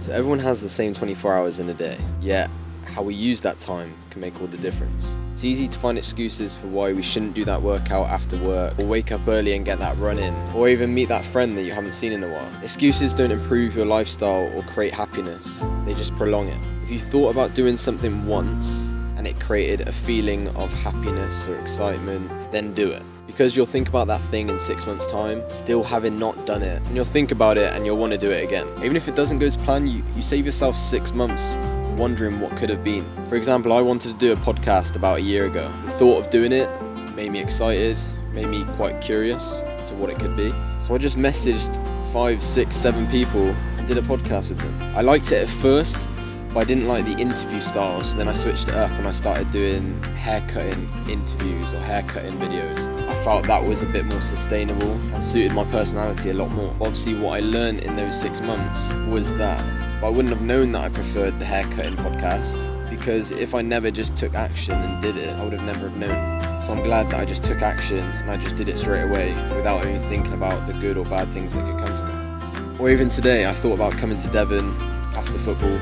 So everyone has the same 24 hours in a day, yet how we use that time can make all the difference. It's easy to find excuses for why we shouldn't do that workout after work, or wake up early and get that run in, or even meet that friend that you haven't seen in a while. Excuses don't improve your lifestyle or create happiness, they just prolong it. If you thought about doing something once and it created a feeling of happiness or excitement, then do it. Because you'll think about that thing in 6 months' time, still having not done it, and you'll think about it and you'll want to do it again. Even if it doesn't go as planned, you save yourself 6 months wondering what could have been. For example, I wanted to do a podcast about a year ago. The thought of doing it made me excited, made me quite curious to what it could be. So I just messaged 5, 6, 7 people and did a podcast with them. I liked it at first, but I didn't like the interview style, so then I switched it up and I started doing haircutting interviews or haircutting videos. I felt that was a bit more sustainable and suited my personality a lot more. Obviously what I learned in those 6 months was that I wouldn't have known that I preferred the haircutting podcast, because if I never just took action and did it, I would have never have known. So I'm glad that I just took action and I just did it straight away without even thinking about the good or bad things that could come from it. Or even today, I thought about coming to Devon after football.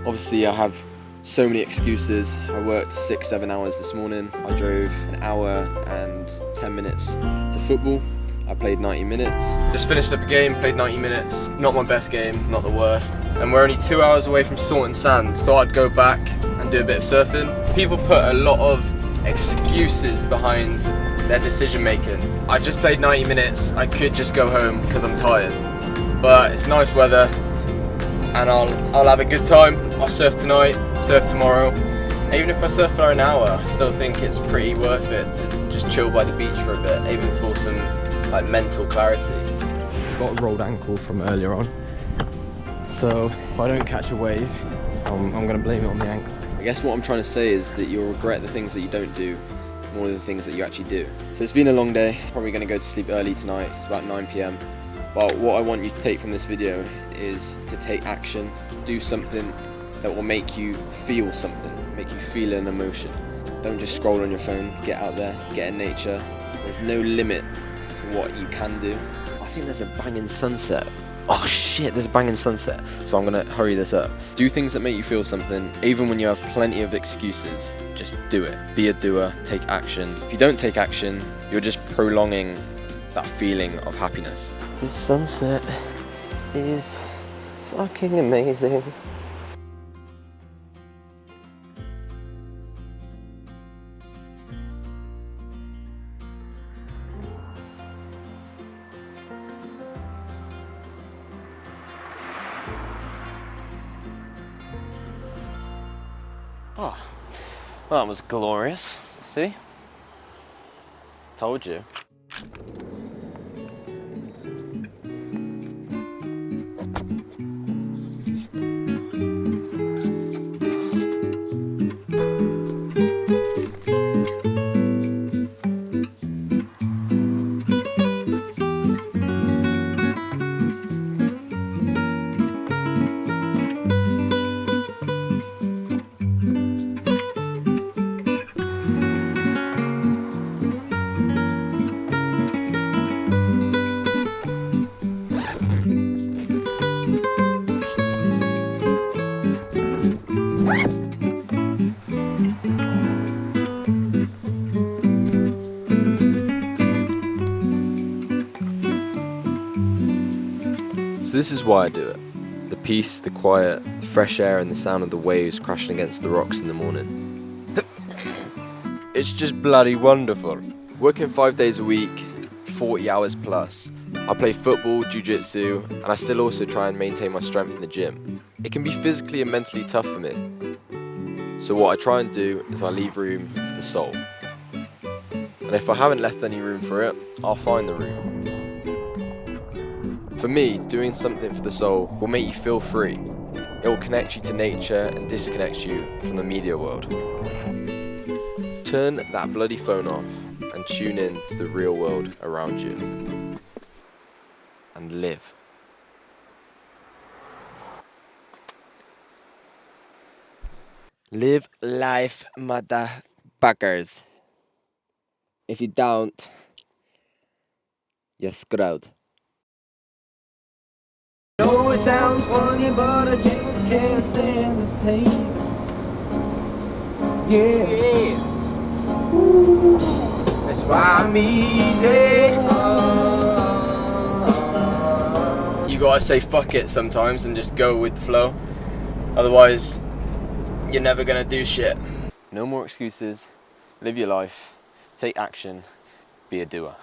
Obviously I have so many excuses. I worked 6-7 hours this morning. I drove an hour and 10 minutes to football. I played 90 minutes. Just finished up a game, played 90 minutes. Not my best game, not the worst. And we're only 2 hours away from Salt and Sand, so I'd go back and do a bit of surfing. People put a lot of excuses behind their decision making. I just played 90 minutes. I could just go home because I'm tired. But it's nice weather and I'll have a good time. I'll surf tonight, surf tomorrow. Even if I surf for an hour, I still think it's pretty worth it to just chill by the beach for a bit, even for some like mental clarity. Got a rolled ankle from earlier on, so if I don't catch a wave, I'm going to blame it on the ankle. I guess what I'm trying to say is that you'll regret the things that you don't do more than the things that you actually do. So it's been a long day, probably going to go to sleep early tonight. It's about 9 PM. But what I want you to take from this video is to take action, do something that will make you feel something, make you feel an emotion. Don't just scroll on your phone, get out there, get in nature. There's no limit to what you can do. I think there's a banging sunset. Oh shit, there's a banging sunset. So I'm gonna hurry this up. Do things that make you feel something, even when you have plenty of excuses. Just do it. Be a doer, take action. If you don't take action, you're just prolonging that feeling of happiness. The sunset is fucking amazing. Oh, well, that was glorious. See? Told you. So this is why I do it. The peace, the quiet, the fresh air and the sound of the waves crashing against the rocks in the morning. It's just bloody wonderful. Working 5 days a week, 40 hours plus. I play football, jiujitsu, and I still also try and maintain my strength in the gym. It can be physically and mentally tough for me. So what I try and do is I leave room for the soul. And if I haven't left any room for it, I'll find the room. For me, doing something for the soul will make you feel free. It will connect you to nature and disconnect you from the media world. Turn that bloody phone off and tune in to the real world around you. And live. Live life, motherfuckers. If you don't, you're screwed. No sounds funny, but I just can't stand the pain. Yeah. Ooh. That's why I'm easy. You gotta say fuck it sometimes and just go with the flow. Otherwise, you're never gonna do shit. No more excuses. Live your life. Take action. Be a doer.